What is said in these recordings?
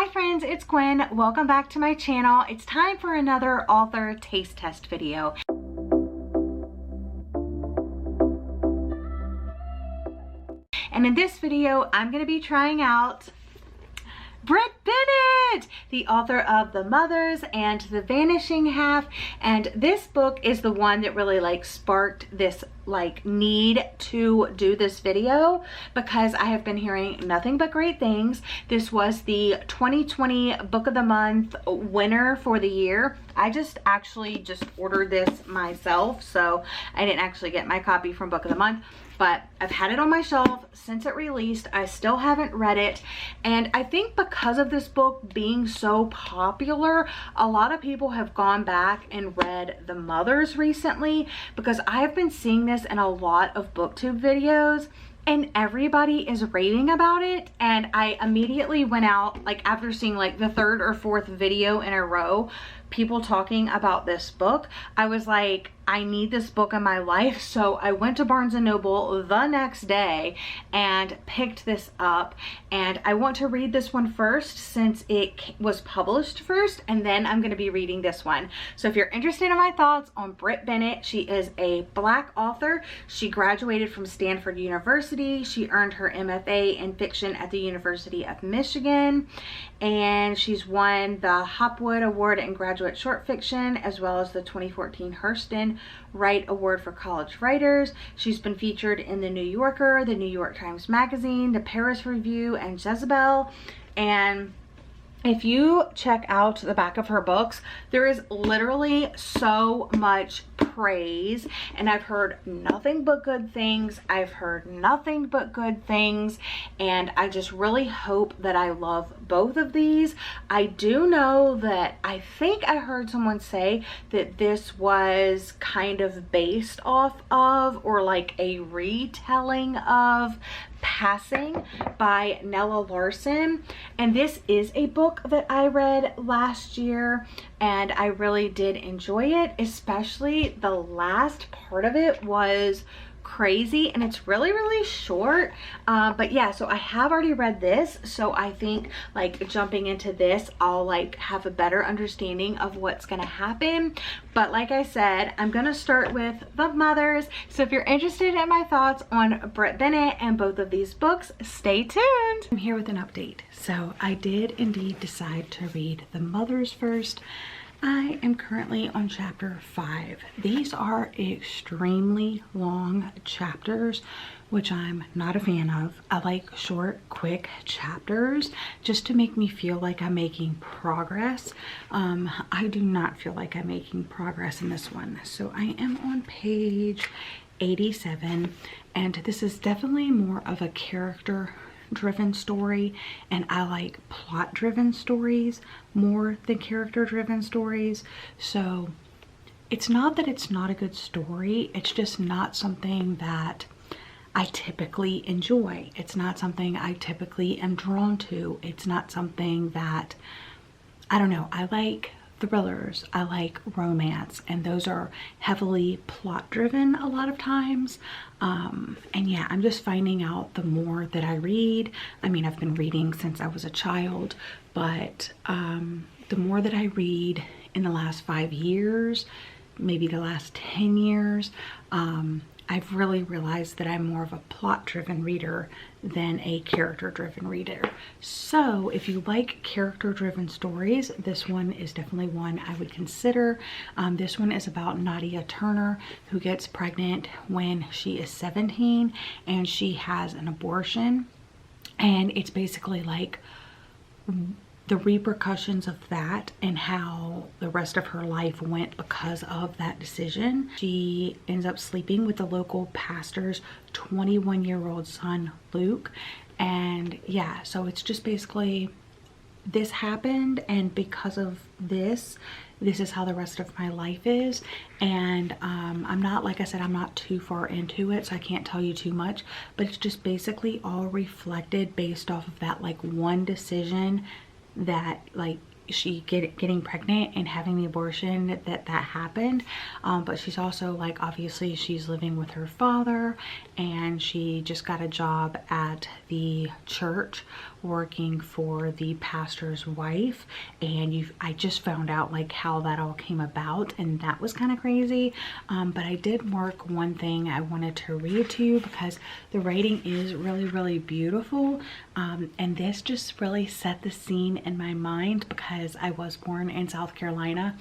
Hi friends, it's Gwen. Welcome back to my channel. It's time for another author taste test video. And in this video, I'm going to be trying out Brit Bennett, the author of The Mothers and The Vanishing Half. And this book is the one that really sparked this need to do this video, because I have been hearing nothing but great things. This was the 2020 Book of the Month winner for the year. I actually just ordered this myself, so I didn't actually get my copy from Book of the Month, but I've had it on my shelf since it released. I still haven't read it, and I think because of this book being so popular, a lot of people have gone back and read The Mothers recently, because I have been seeing this in a lot of booktube videos and everybody is raving about it. And I immediately went out, after seeing the third or fourth video in a row people talking about this book, I was like, I need this book in my life. So I went to Barnes & Noble the next day and picked this up, and I want to read this one first since it was published first, and then I'm going to be reading this one. So if you're interested in my thoughts on Brit Bennett, she is a Black author. She graduated from Stanford University. She earned her MFA in fiction at the University of Michigan, and she's won the Hopwood Award in graduate short fiction, as well as the 2014 Hurston Wright Award for college writers. She's been featured in the New Yorker, the New York Times Magazine, the Paris Review, and 𝒍𝒊𝒏𝒅. And if you check out the back of her books, there is literally so much praise, and I've heard nothing but good things. I've heard nothing but good things, and I just really hope that I love both of these. I do know that I think I heard someone say that this was kind of based off of, or a retelling of, Passing by Nella Larson, and this is a book that I read last year and I really did enjoy it. Especially the last part of it was crazy, and it's really short, but yeah, so I have already read this, so I think jumping into this, I'll have a better understanding of what's gonna happen. But like I said, I'm gonna start with The Mothers. So if you're interested in my thoughts on Brit Bennett and both of these books, stay tuned. I'm here with an update. So I did indeed decide to read The Mothers first. I am currently on chapter 5. These are extremely long chapters, which I'm not a fan of. I like short, quick chapters just to make me feel like I'm making progress. I do not feel like I'm making progress in this one. So I am on page 87, and this is definitely more of a character driven story, and I like plot driven stories more than character driven stories. So it's not that it's not a good story, it's just not something that I typically enjoy. It's not something I typically am drawn to. It's not something that, I don't know, I like thrillers, I like romance, and those are heavily plot driven a lot of times. And yeah, I'm just finding out the more that I read, I mean, I've been reading since I was a child, but the more that I read in the last 5 years, maybe the last 10 years, I've really realized that I'm more of a plot-driven reader than a character-driven reader. So if you like character-driven stories, this one is definitely one I would consider. This one is about Nadia Turner, who gets pregnant when she is 17 and she has an abortion. And it's basically the repercussions of that and how the rest of her life went because of that decision. She ends up sleeping with the local pastor's 21-year-old son, Luke. And yeah, so it's just basically, this happened, and because of this is how the rest of my life is. And I'm not, like I said, I'm not too far into it, so I can't tell you too much, but it's just basically all reflected based off of that one decision that getting pregnant and having the abortion that happened, but she's also like, obviously she's living with her father, and she just got a job at the church working for the pastor's wife, and I just found out like how that all came about, and that was kind of crazy. But I did mark one thing I wanted to read to you because the writing is really beautiful, and this just really set the scene in my mind because I was born in South Carolina,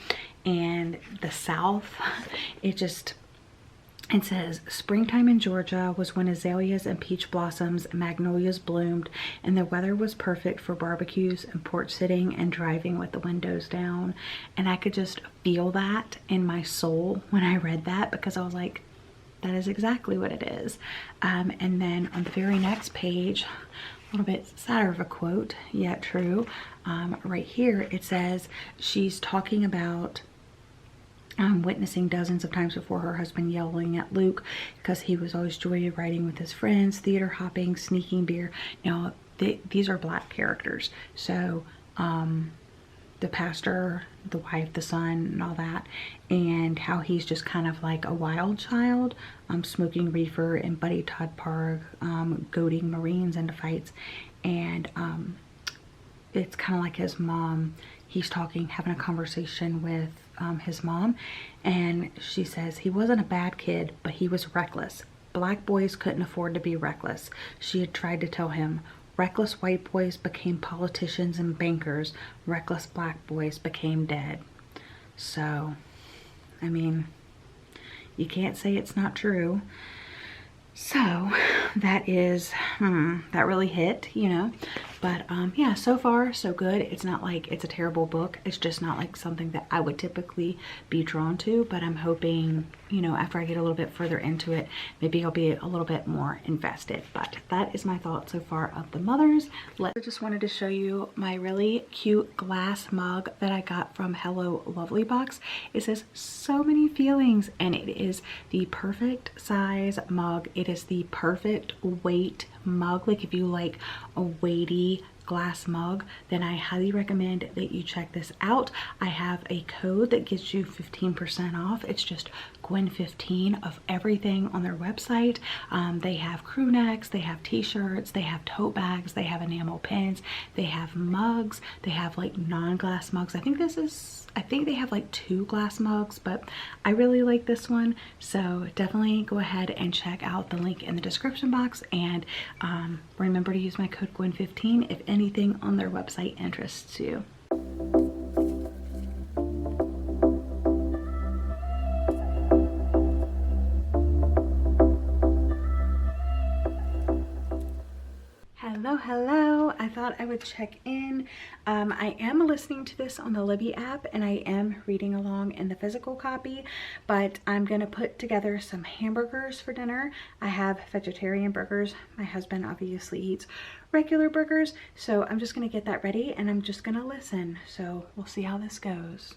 and the South, it says, springtime in Georgia was when azaleas and peach blossoms and magnolias bloomed, and the weather was perfect for barbecues and porch sitting and driving with the windows down. And I could just feel that in my soul when I read that, because I was like, that is exactly what it is. And then on the very next page, a little bit sadder of a quote, yet true. Right here it says she's talking about witnessing dozens of times before her husband yelling at Luke because he was always joyriding with his friends, theater hopping, sneaking beer. Now these are Black characters, so the pastor, the wife, the son, and all that, and how he's just kind of like a wild child, smoking reefer in Buddy Todd Park, goading Marines into fights. And it's kind of like his mom. He's having a conversation with his mom, and she says he wasn't a bad kid, but he was reckless. Black boys couldn't afford to be reckless. She had tried to tell him. Reckless white boys became politicians and bankers. Reckless Black boys became dead. So, I mean, you can't say it's not true. So that is, that really hit, you know. But yeah, so far so good. It's not like it's a terrible book. It's just not like something that I would typically be drawn to, but I'm hoping, you know, after I get a little bit further into it, maybe I'll be a little bit more invested. But that is my thought so far of The Mothers. I just wanted to show you my really cute glass mug that I got from Hello Lovely Box. It says so many feelings, and it is the perfect size mug. It is the perfect weight mug. Like if you like a weighty glass mug, then I highly recommend that you check this out. I have a code that gets you 15% off. It's just Gwen15 of everything on their website. They have crew necks, they have t-shirts, they have tote bags, they have enamel pins, they have mugs, they have like non-glass mugs. I think they have like 2 glass mugs, but I really like this one. So definitely go ahead and check out the link in the description box, and remember to use my code Gwen15 if anything on their website interests you. Hello. I thought I would check in. I am listening to this on the Libby app, and I am reading along in the physical copy, but I'm gonna put together some hamburgers for dinner. I have vegetarian burgers. My husband obviously eats regular burgers, so I'm just gonna get that ready and I'm just gonna listen. So we'll see how this goes.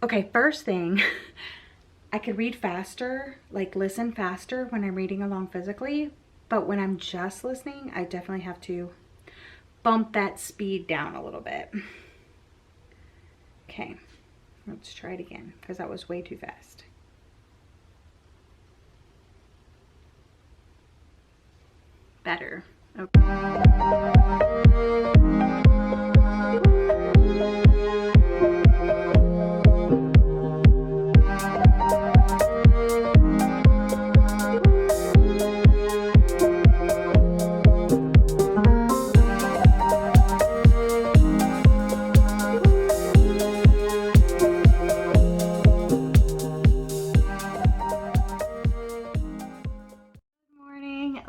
Okay, first thing, I could read faster, like listen faster when I'm reading along physically, but when I'm just listening, I definitely have to bump that speed down a little bit. Okay, let's try it again because that was way too fast. Better. Okay.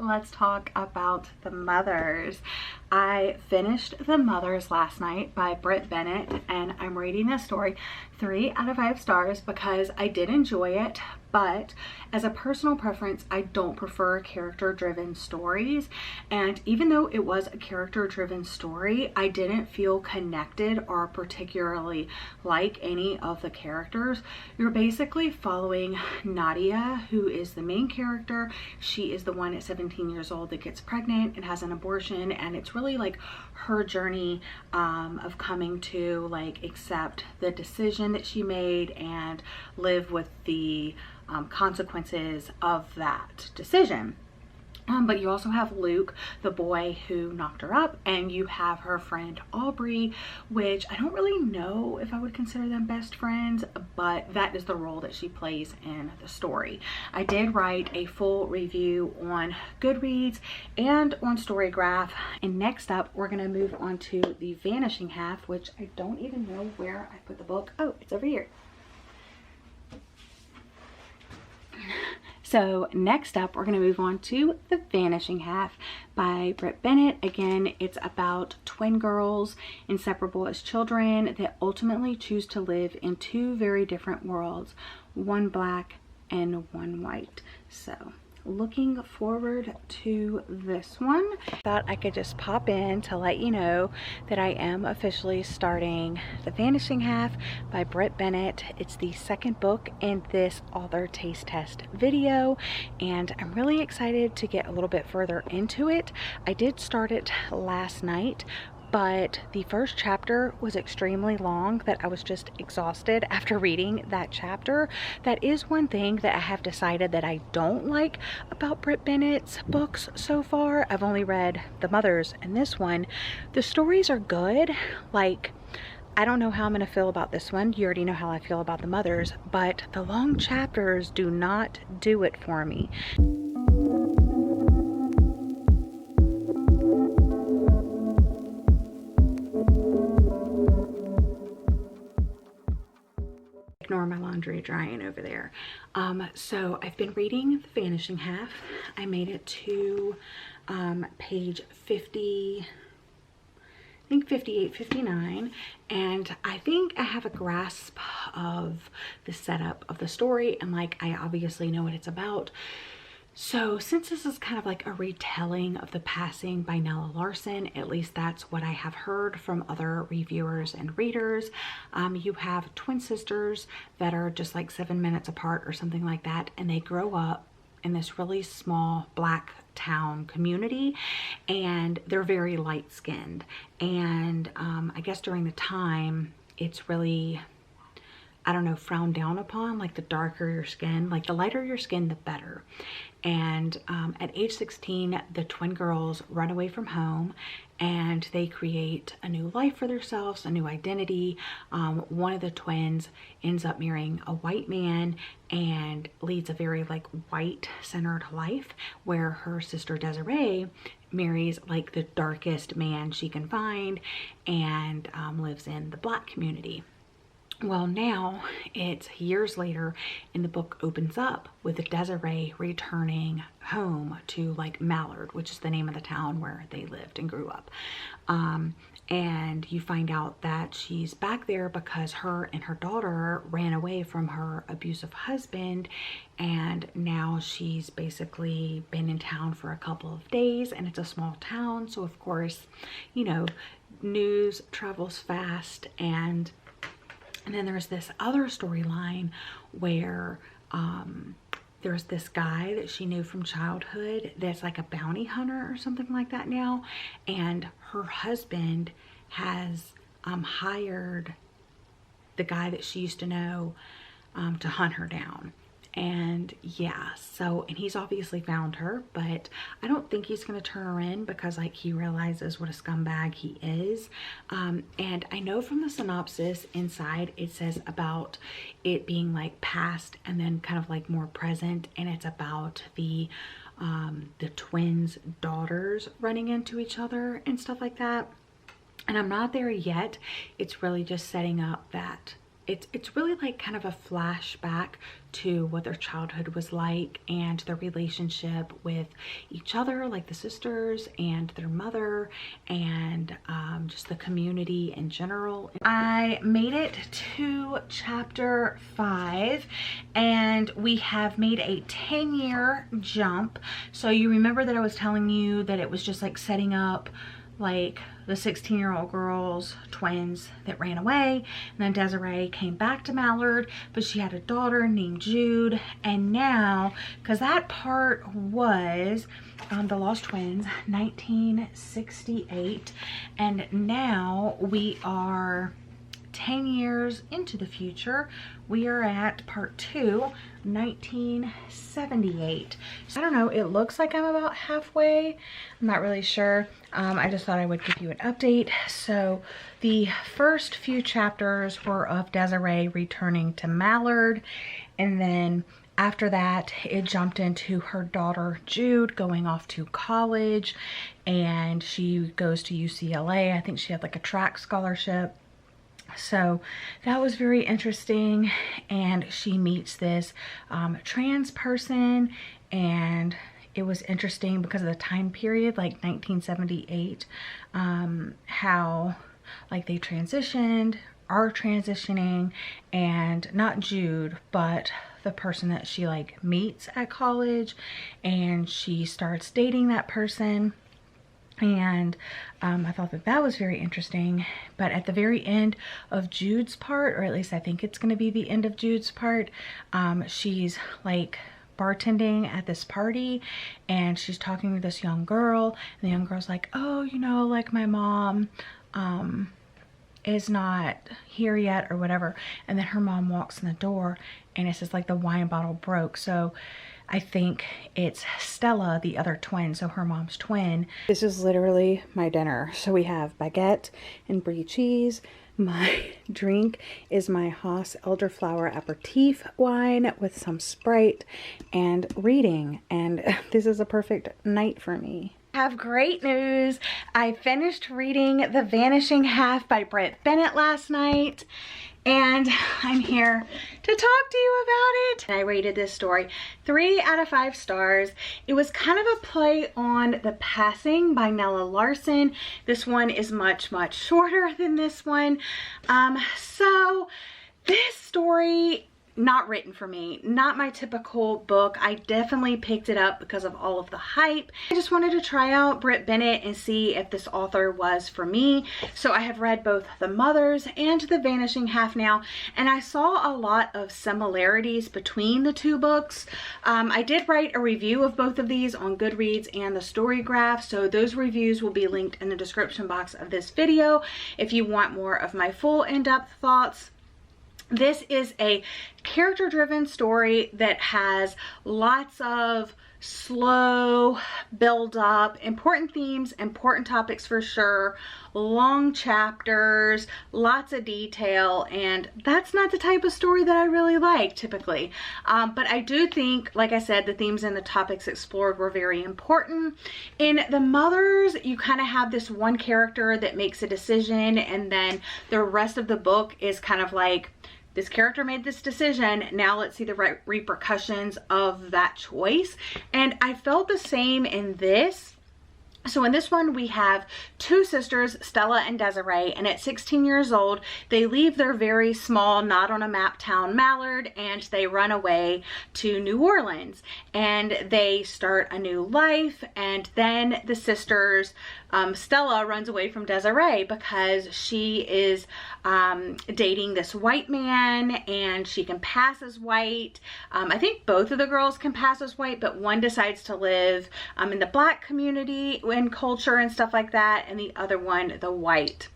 Let's talk about The Mothers. I finished The Mothers last night by Brit Bennett, and I'm rating this story 3 out of 5 stars because I did enjoy it, but as a personal preference, I don't prefer character-driven stories. And even though it was a character-driven story, I didn't feel connected or particularly like any of the characters. You're basically following Nadia, who is the main character. She is the one at 17 years old that gets pregnant and has an abortion, and it's really like her journey of coming to like accept the decision that she made and live with the consequences of that decision. But you also have Luke, the boy who knocked her up, and you have her friend Aubrey, which I don't really know if I would consider them best friends, but that is the role that she plays in the story. I did write a full review on Goodreads and on Storygraph. And next up, we're going to move on to The Vanishing Half, which I don't even know where I put the book. Oh, it's over here. So next up, we're going to move on to The Vanishing Half by Brit Bennett. Again, it's about twin girls, inseparable as children, that ultimately choose to live in 2 very different worlds, one black and one white. So looking forward to this one. Thought I could just pop in to let you know that I am officially starting The Vanishing Half by Brit Bennett. It's the 2nd book in this author taste test video, and I'm really excited to get a little bit further into it. I did start it last night, but the first chapter was extremely long that I was just exhausted after reading that chapter. That is one thing that I have decided that I don't like about Brit Bennett's books so far. I've only read The Mothers and this one. The stories are good. Like, I don't know how I'm going to feel about this one. You already know how I feel about The Mothers, but the long chapters do not do it for me. Ignore my laundry drying over there. So I've been reading The Vanishing Half. I made it to page 50, I think 58, 59, and I think I have a grasp of the setup of the story, and like I obviously know what it's about. So since this is kind of like a retelling of the passing by Nella Larson, at least that's what I have heard from other reviewers and readers. You have twin sisters that are just like 7 minutes apart or something like that, and they grow up in this really small black town community, and they're very light-skinned. And I guess during the time, it's really, I don't know, frowned down upon, like the darker your skin, like the lighter your skin, the better. And at age 16, the twin girls run away from home and they create a new life for themselves, a new identity. One of the twins ends up marrying a white man and leads a very like white-centered life, where her sister Desiree marries like the darkest man she can find and lives in the black community. Well, now it's years later and the book opens up with Desiree returning home to like Mallard, which is the name of the town where they lived and grew up. And you find out that she's back there because her and her daughter ran away from her abusive husband, and now she's basically been in town for a couple of days, and it's a small town, so of course, you know, news travels fast. And then there's this other storyline where there's this guy that she knew from childhood that's like a bounty hunter or something like that now, and her husband has hired the guy that she used to know to hunt her down. And yeah, so, and he's obviously found her, but I don't think he's going to turn her in because like he realizes what a scumbag he is. And I know from the synopsis inside it says about it being like past and then kind of like more present, and it's about the twins' daughters running into each other and stuff like that. And I'm not there yet. It's really just setting up that it's really like kind of a flashback to what their childhood was like and their relationship with each other, like the sisters and their mother, and just the community in general. I made it to chapter 5 and we have made a 10-year jump. So you remember that I was telling you that it was just like setting up like the 16-year-old girls, twins that ran away, and then Desiree came back to Mallard, but she had a daughter named Jude. And now, because that part was the Lost Twins, 1968, and now we are 10 years into the future. We are at part 2, 1978. So I don't know, it looks like I'm about halfway. I'm not really sure. I just thought I would give you an update. So the first few chapters were of Desiree returning to Mallard, and then after that it jumped into her daughter Jude going off to college, and she goes to UCLA. I think she had like a track scholarship. So that was very interesting, and she meets this trans person, and it was interesting because of the time period, like 1978, how like they transitioned, are transitioning, and not Jude, but the person that she like meets at college, and she starts dating that person. And I thought that that was very interesting. But at the very end of Jude's part, or at least I think it's going to be the end of Jude's part, she's like bartending at this party, and she's talking to this young girl, and the young girl's like, oh, you know, like my mom is not here yet or whatever. And then her mom walks in the door, and it says like the wine bottle broke. So I think it's Stella, the other twin, so her mom's twin. This is literally my dinner. So we have baguette and brie cheese. My drink is my Haas elderflower aperitif wine with some Sprite and reading. And this is a perfect night for me. I have great news. I finished reading The Vanishing Half by Brit Bennett last night, and I'm here to talk to you about it. I rated this story 3 out of 5 stars. It was kind of a play on The Passing by Nella Larson. This one is much shorter than this one. So this story, not written for me, not my typical book. I definitely picked it up because of all of the hype. I just wanted to try out Brit Bennett and see if this author was for me. So I have read both The Mothers and The Vanishing Half now, and I saw a lot of similarities between the two books. I did write a review of both of these on Goodreads and the Storygraph, so those reviews will be linked in the description box of this video if you want more of my full in-depth thoughts. This is a character-driven story that has lots of slow build up, important themes, important topics for sure, long chapters, lots of detail, and that's not the type of story that I really like typically. But I do think, like I said, the themes and the topics explored were very important. In The Mothers, you kind of have this one character that makes a decision, and then the rest of the book is kind of like, this character made this decision, now let's see the repercussions of that choice. And I felt the same in this. So in this one, we have two sisters, Stella and Desiree, and at 16 years old, they leave their very small, not on a map town, Mallard, and they run away to New Orleans, and they start a new life. And then the sisters, Stella runs away from Desiree because she is dating this white man, and she can pass as white. I think both of the girls can pass as white, but one decides to live in the Black community and culture and stuff like that, and the other one the white.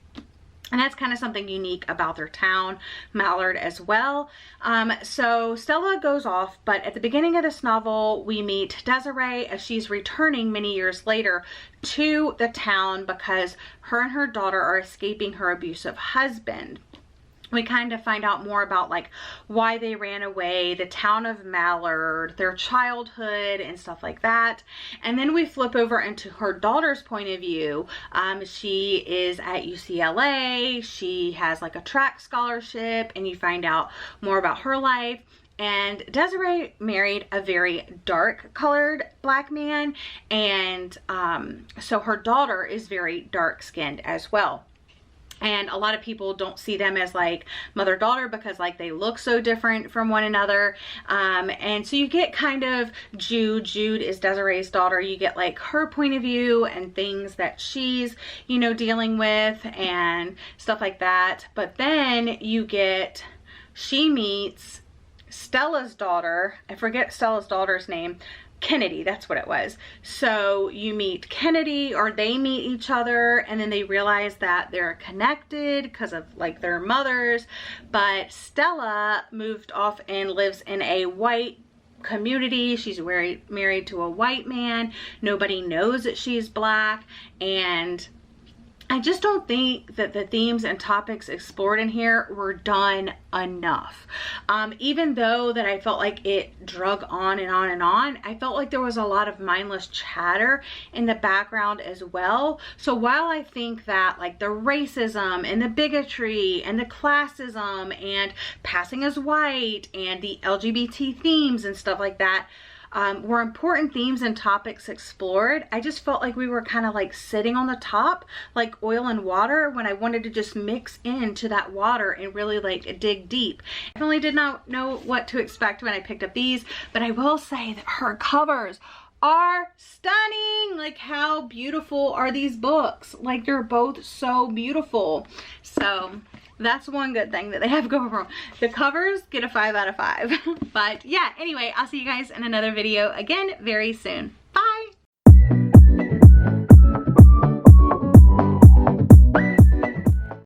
And that's kind of something unique about their town, Mallard, as well. So Stella goes off, but at the beginning of this novel, we meet Desiree as she's returning many years later to the town because her and her daughter are escaping her abusive husband. we kind of find out more about like why they ran away, the town of Mallard, their childhood and stuff like that. And then we flip over into her daughter's point of view. She is at UCLA. She has like a track scholarship, and you find out more about her life. And Desiree married a very dark colored black man, and so her daughter is very dark skinned as well. And a lot of people don't see them as like mother-daughter because like they look so different from one another. And so you get kind of Jude is Desiree's daughter. You get like her point of view and things that she's, you know, dealing with and stuff like that. But then you get, she meets Stella's daughter. I forget Stella's daughter's name. Kennedy, that's what it was. So you meet Kennedy, or they meet each other, and then they realize that they're connected because of like their mothers. But Stella moved off and lives in a white community. She's married to a white man. Nobody knows that she's black, and I just don't think that the themes and topics explored in here were done enough. Even though that I felt like it drug on and on and on, I felt like there was a lot of mindless chatter in the background as well. So while I think that like the racism and the bigotry and the classism and passing as white and the LGBT themes and stuff like that were important themes and topics explored, I just felt like we were kind of like sitting on the top like oil and water when I wanted to just mix into that water and really like dig deep. I definitely did not know what to expect when I picked up these, but I will say that her covers are stunning. Like, how beautiful are these books? Like, they're both so beautiful. So that's one good thing that they have going for them. The covers get a 5 out of 5. But yeah, anyway, I'll see you guys in another video again very soon.